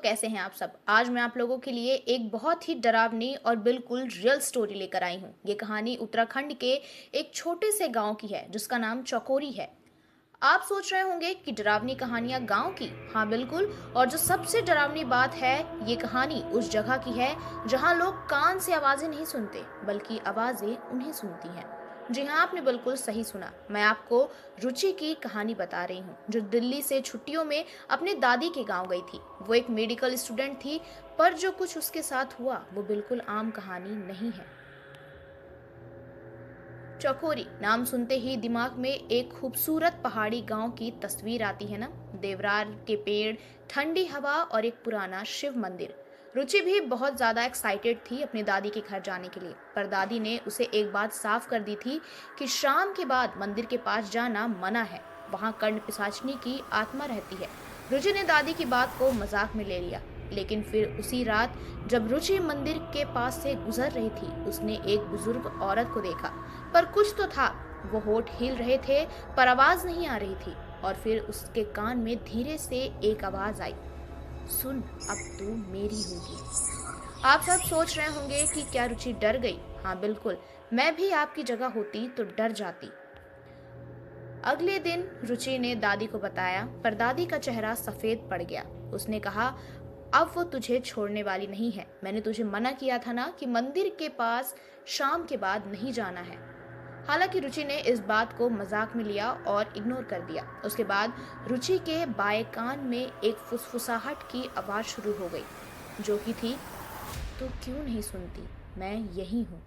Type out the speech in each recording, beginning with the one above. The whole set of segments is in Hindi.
कैसे हैं आप सब। आज मैं आप लोगों के लिए एक बहुत ही डरावनी और बिल्कुल रियल स्टोरी लेकर आई हूँ। ये कहानी उत्तराखंड के एक छोटे से गांव की है जिसका नाम चौकोरी है। आप सोच रहे होंगे कि डरावनी कहानियां गांव की। हाँ बिल्कुल। और जो सबसे डरावनी बात है, ये कहानी उस जगह की है जहां लोग कान से आवाजें नहीं सुनते बल्कि आवाजें उन्हें सुनती हैं। जी हाँ, आपने बिल्कुल सही सुना। मैं आपको रुचि की कहानी बता रही हूँ, जो दिल्ली से छुट्टियों में अपने दादी के गांव गई थी। वो एक मेडिकल स्टूडेंट थी, पर जो कुछ उसके साथ हुआ वो बिल्कुल आम कहानी नहीं है। चौकोरी नाम सुनते ही दिमाग में एक खूबसूरत पहाड़ी गांव की तस्वीर आती है ना। देवदार के पेड़, ठंडी हवा और एक पुराना शिव मंदिर। रुचि भी बहुत ज्यादा एक्साइटेड थी अपनी दादी के घर जाने के लिए, पर दादी ने उसे एक बात साफ कर दी थी कि शाम के बाद मंदिर के पास जाना मना है। वहां कर्ण पिशाचनी की आत्मा रहती है। रुचि ने दादी की बात को मजाक में ले लिया, लेकिन फिर उसी रात जब रुचि मंदिर के पास से गुजर रही थी, उसने एक बुजुर्ग औरत को देखा। पर कुछ तो था, वो होठ हिल रहे थे पर आवाज नहीं आ रही थी। और फिर उसके कान में धीरे से एक आवाज आई, सुन, अब तू मेरी होगी। आप सब सोच रहे होंगे कि क्या रुचि डर गई। हाँ बिल्कुल, मैं भी आपकी जगह होती तो डर जाती। अगले दिन रुचि ने दादी को बताया, पर दादी का चेहरा सफेद पड़ गया। उसने कहा, अब वो तुझे छोड़ने वाली नहीं है। मैंने तुझे मना किया था ना कि मंदिर के पास शाम के बाद नहीं जाना है। हालांकि रुचि ने इस बात को मजाक में लिया और इग्नोर कर दिया। उसके बाद रुचि के बाएं कान में एक फुसफुसाहट की आवाज शुरू हो गई, जो कि थी, तो क्यों नहीं सुनती, मैं यही हूँ।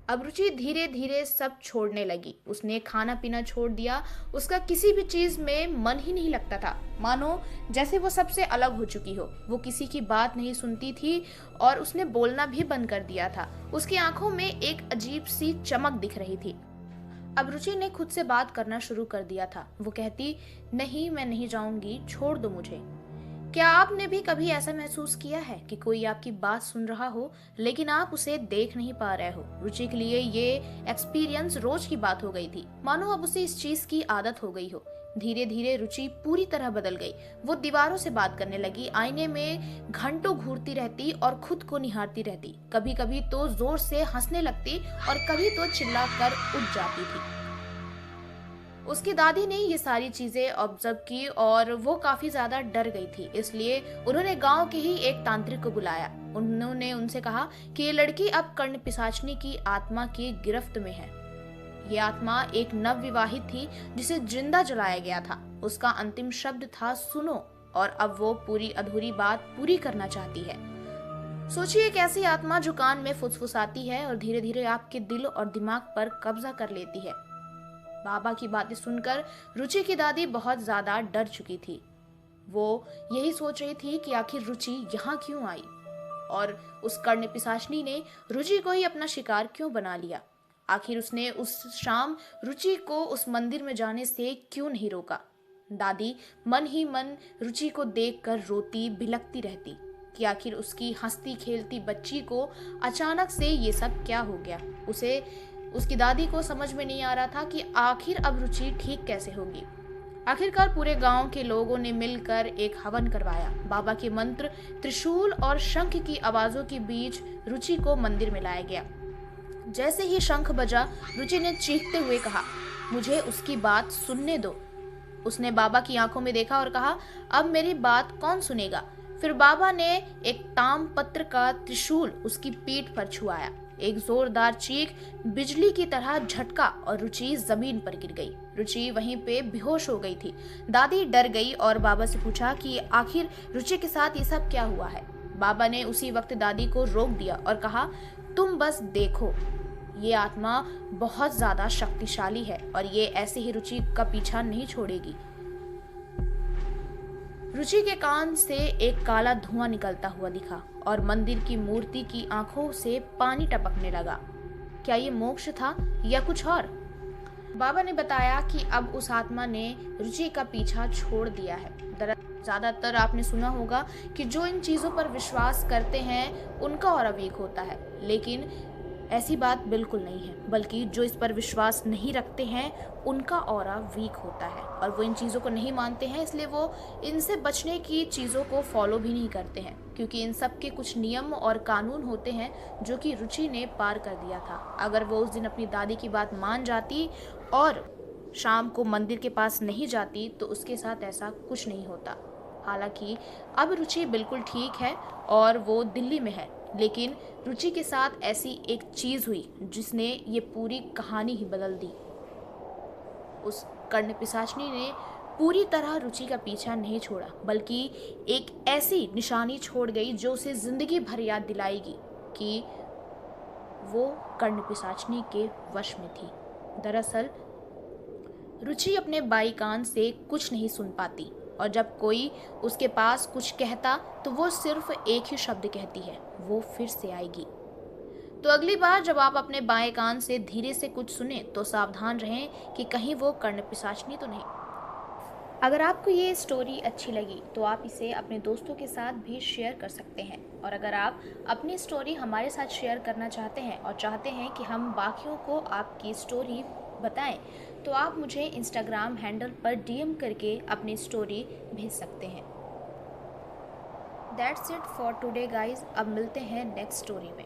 अब रुचि धीरे धीरे सब छोड़ने लगी। उसने खाना पीना छोड़ दिया। उसका किसी भी चीज में मन ही नहीं लगता था, मानो जैसे वो सबसे अलग हो चुकी हो। वो किसी की बात नहीं सुनती थी और उसने बोलना भी बंद कर दिया था। उसकी आंखों में एक अजीब सी चमक दिख रही थी। अब रुचि ने खुद से बात करना शुरू कर दिया था। वो कहती, नहीं, मैं नहीं जाऊंगी, छोड़ दो मुझे। क्या आपने भी कभी ऐसा महसूस किया है कि कोई आपकी बात सुन रहा हो लेकिन आप उसे देख नहीं पा रहे हो। रुचि के लिए ये एक्सपीरियंस रोज की बात हो गई थी, मानो अब उसे इस चीज की आदत हो गई हो। धीरे धीरे रुचि पूरी तरह बदल गई। वो दीवारों से बात करने लगी, आईने में घंटों घूरती रहती और खुद को निहारती रहती। कभी कभी तो जोर से हंसने लगती और कभी तो चिल्लाकर उठ जाती थी। उसकी दादी ने ये सारी चीजें ऑब्जर्व की और वो काफी ज्यादा डर गई थी। इसलिए उन्होंने गांव के ही एक तांत्रिक को बुलाया। उन्होंने उनसे कहा कि ये लड़की अब कर्ण पिशाचनी की आत्मा की गिरफ्त में है। ये आत्मा एक नवविवाहित थी जिसे जिंदा जलाया गया था। उसका अंतिम शब्द था, सुनो। और अब वो पूरी अधूरी बात पूरी करना चाहती है। सोचिए, एक ऐसी आत्मा जो कान में फुसफुसाती है और धीरे धीरे आपके दिल और दिमाग पर कब्जा कर लेती है। बाबा की बातें सुनकर रुचि की दादी बहुत ज्यादा डर चुकी थी। वो यही सोच रही थी कि आखिर रुचि यहाँ क्यों आई और उस कर्ण पिशाचनी ने रुचि को ही अपना शिकार क्यों बना लिया। आखिर उसने उस शाम रुचि को उस मंदिर में जाने से क्यों नहीं रोका। दादी मन ही मन रुचि को देखकर रोती बिलखती रहती कि आखिर उसकी हंसती खेलती बच्ची को अचानक से ये सब क्या हो गया। उसकी दादी को समझ में नहीं आ रहा था कि आखिर अब रुचि ठीक कैसे होगी। आखिरकार पूरे गांव के लोगों ने मिलकर एक हवन करवाया। बाबा के मंत्र, त्रिशूल और शंख की आवाजों के बीच रुचि को मंदिर में लाया गया। जैसे ही शंख बजा, रुचि ने चीखते हुए कहा, मुझे उसकी बात सुनने दो। उसने बाबा की आंखों में देखा और कहा, अब मेरी बात कौन सुनेगा। फिर बाबा ने एक ताम पत्र का त्रिशूल उसकी पीठ पर छुआया। एक जोरदार चीख, बिजली की तरह झटका और रुचि जमीन पर गिर गई। रुचि वहीं पे बेहोश हो गई थी। दादी डर गई और बाबा से पूछा कि आखिर रुचि के साथ ये सब क्या हुआ है। बाबा ने उसी वक्त दादी को रोक दिया और कहा, तुम बस देखो, ये आत्मा बहुत ज्यादा शक्तिशाली है और ये ऐसे ही रुचि का पीछा नहीं छोड़ेगी। रुचि के कान से एक काला धुआं निकलता हुआ दिखा और मंदिर की मूर्ति की आंखों से पानी टपकने लगा। क्या ये मोक्ष था या कुछ और? बाबा ने बताया कि अब उस आत्मा ने रुचि का पीछा छोड़ दिया है। ज्यादातर आपने सुना होगा कि जो इन चीजों पर विश्वास करते हैं उनका और अवीक होता है, लेकिन ऐसी बात बिल्कुल नहीं है, बल्कि जो इस पर विश्वास नहीं रखते हैं उनका ऑरा वीक होता है और वो इन चीज़ों को नहीं मानते हैं, इसलिए वो इनसे बचने की चीज़ों को फॉलो भी नहीं करते हैं, क्योंकि इन सब के कुछ नियम और कानून होते हैं जो कि रुचि ने पार कर दिया था। अगर वो उस दिन अपनी दादी की बात मान जाती और शाम को मंदिर के पास नहीं जाती तो उसके साथ ऐसा कुछ नहीं होता। हालांकि अब रुचि बिल्कुल ठीक है और वो दिल्ली में है, लेकिन रुचि के साथ ऐसी एक चीज़ हुई जिसने ये पूरी कहानी ही बदल दी। उस कर्ण पिशाचनी ने पूरी तरह रुचि का पीछा नहीं छोड़ा, बल्कि एक ऐसी निशानी छोड़ गई जो उसे जिंदगी भर याद दिलाएगी कि वो कर्ण पिशाचनी के वश में थी। दरअसल रुचि अपने बाई कान से कुछ नहीं सुन पाती और जब कोई उसके पास कुछ कहता तो वो सिर्फ एक ही शब्द कहती है, वो फिर से आएगी। तो अगली बार जब आप अपने बाएं कान से धीरे से कुछ सुने तो सावधान रहें कि कहीं वो कर्ण पिशाचनी तो नहीं। अगर आपको ये स्टोरी अच्छी लगी तो आप इसे अपने दोस्तों के साथ भी शेयर कर सकते हैं, और अगर आप अपनी स्टोरी हमारे साथ शेयर करना चाहते हैं और चाहते हैं कि हम बाकियों को आपकी स्टोरी बताएं, तो आप मुझे इंस्टाग्राम हैंडल पर डीएम करके अपनी स्टोरी भेज सकते हैं। That's it for today guys. अब मिलते हैं नेक्स्ट स्टोरी में।